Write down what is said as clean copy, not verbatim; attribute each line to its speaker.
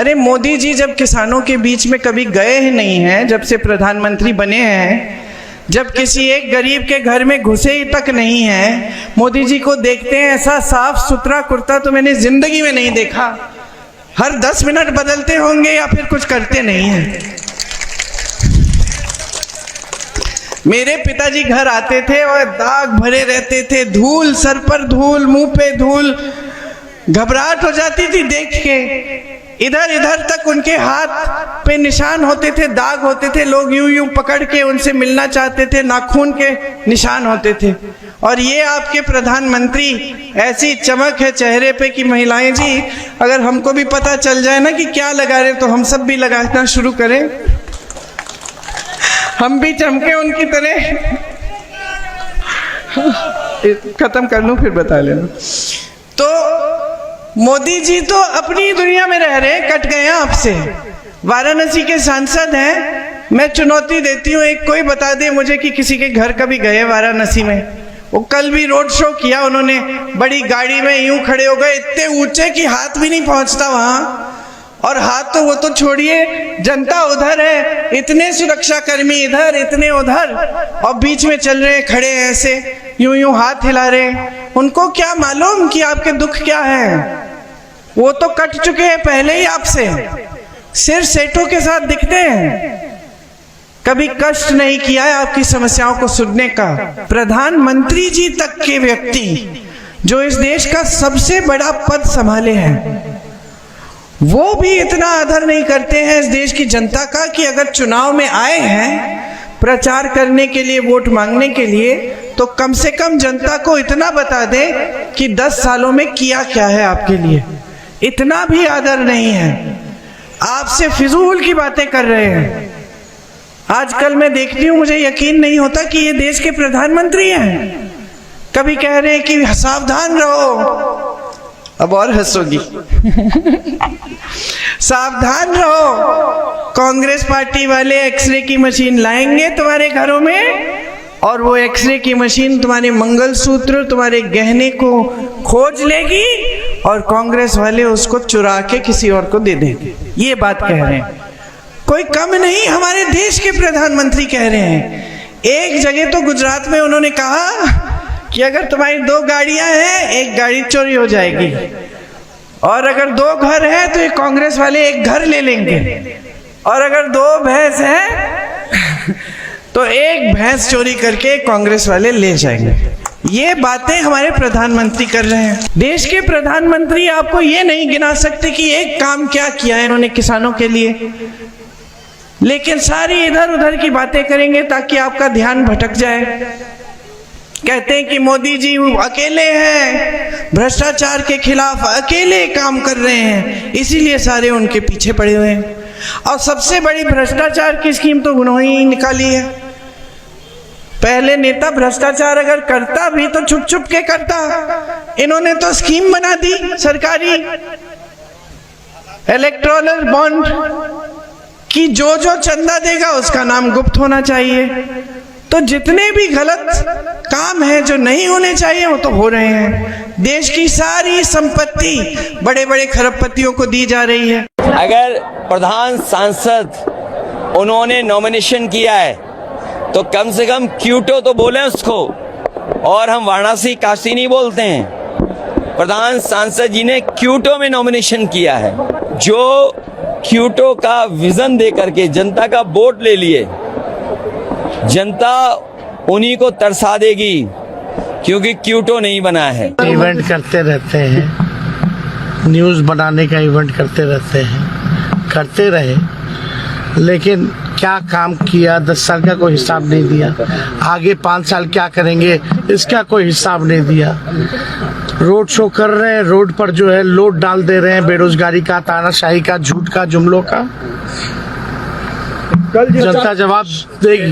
Speaker 1: अरे मोदी जी जब किसानों के बीच में कभी गए ही नहीं हैं, जब से प्रधानमंत्री बने हैं, जब किसी एक गरीब के घर में घुसे ही तक नहीं है, मोदी जी को देखते हैं ऐसा साफ सुथरा कुर्ता तो मैंने जिंदगी में नहीं देखा। हर 10 मिनट बदलते होंगे या फिर कुछ करते नहीं हैं। मेरे पिताजी घर आते थे और दाग भरे रहते थे, धूल सर पर धूल, मुंह पे धूल, घबराहट हो जाती थी देख के। इधर इधर तक उनके हाथ पे निशान होते थे, दाग होते थे, लोग यूं यूं पकड़ के उनसे मिलना चाहते थे, नाखून के निशान होते थे। और ये आपके प्रधानमंत्री, ऐसी चमक है चेहरे पे कि महिलाएं जी, अगर हमको भी पता चल जाए ना कि क्या लगा रहे तो हम सब भी लगाना शुरू करें, हम भी चमके उनकी तरह। खत्म कर लूं फिर बता लेना। तो मोदी जी तो अपनी दुनिया में रह रहे, कट गए हैं आपसे। वाराणसी के सांसद हैं, मैं चुनौती देती हूँ, एक कोई बता दे मुझे कि किसी के घर कभी गए वाराणसी में। वो कल भी रोड शो किया उन्होंने, बड़ी गाड़ी में यूं खड़े हो गए, इतने ऊंचे कि हाथ भी नहीं पहुंचता वहां। और हाथ तो वो तो छोड़िए, जनता उधर है, इतने सुरक्षा कर्मी इधर, इतने उधर, और बीच में चल रहे खड़े हैं ऐसे, यूं यूं हाथ हिला रहे। उनको क्या मालूम कि आपके दुख क्या है? वो तो कट चुके हैं पहले ही आपसे, सिर्फ सेठों के साथ दिखते हैं। कभी कष्ट नहीं किया है आपकी समस्याओं को सुनने का। प्रधानमंत्री जी तक के व्यक्ति जो इस देश का सबसे बड़ा पद संभाले हैं, वो भी इतना आदर नहीं करते हैं इस देश की जनता का कि अगर चुनाव में आए हैं प्रचार करने के लिए, वोट मांगने के लिए, तो कम से कम जनता को इतना बता दें कि 10 सालों में किया क्या है आपके लिए। इतना भी आदर नहीं है, आपसे फिजूल की बातें कर रहे हैं। आजकल मैं देखती हूँ, मुझे यकीन नहीं होता कि ये देश के प्रधानमंत्री हैं। कभी कह रहे हैं कि सावधान रहो, अब और हंसोगी। सावधान रहो, कांग्रेस पार्टी वाले एक्सरे की मशीन लाएंगे तुम्हारे घरों में, और वो एक्सरे की मशीन तुम्हारे मंगलसूत्र, तुम्हारे गहने को खोज लेगी, और कांग्रेस वाले उसको चुरा के किसी और को दे देंगे। ये बात कह रहे हैं, कोई कम नहीं, हमारे देश के प्रधानमंत्री कह रहे हैं। एक जगह तो गुजरात में उन्होंने कहा कि अगर तुम्हारी 2 गाड़ियां हैं, एक गाड़ी चोरी हो जाएगी, और अगर 2 घर हैं तो ये कांग्रेस वाले एक घर ले लेंगे, और अगर 2 भैंस हैं तो एक भैंस चोरी करके कांग्रेस वाले ले जाएंगे। ये बातें हमारे प्रधानमंत्री कर रहे हैं। देश के प्रधानमंत्री आपको ये नहीं गिना सकते कि एक काम क्या किया है इन्होंने किसानों के लिए, लेकिन सारी इधर उधर की बातें करेंगे ताकि आपका ध्यान भटक जाए। कहते हैं कि मोदी जी अकेले हैं, भ्रष्टाचार के खिलाफ अकेले काम कर रहे हैं, इसीलिए सारे उनके पीछे पड़े हुए हैं। और सबसे बड़ी भ्रष्टाचार की स्कीम तो उन्होंने ही निकाली है। पहले नेता भ्रष्टाचार अगर करता भी तो छुप छुप के करता, इन्होंने तो स्कीम बना दी सरकारी, इलेक्टोरल बॉन्ड कि जो जो चंदा देगा उसका नाम गुप्त होना चाहिए। तो जितने भी गलत काम हैं जो नहीं होने चाहिए वो तो हो रहे हैं। देश की सारी संपत्ति बड़े बड़े खरबपतियों को दी जा रही है।
Speaker 2: अगर प्रधान सांसद उन्होंने नॉमिनेशन किया है तो कम से कम क्यूटो तो बोले उसको, और हम वाराणसी काशी नहीं बोलते हैं। प्रधान सांसद जी ने क्यूटो में नॉमिनेशन किया है, जो क्यूटो का विजन दे करके जनता का वोट ले लिए। जनता उन्हीं को तरसा देगी क्योंकि क्यूटो नहीं बना है।
Speaker 3: इवेंट करते रहते हैं, न्यूज़ बनाने का इवेंट करते रहते हैं, करते रहे, लेकिन क्या काम किया 10 साल का कोई हिसाब नहीं दिया। आगे 5 साल क्या करेंगे इसका कोई हिसाब नहीं दिया। रोड शो कर रहे हैं, रोड पर जो है लोड डाल दे रहे हैं, बेरोजगारी का, तानाशाही का, झूठ का, जुमलों का। जनता जवाब देगी।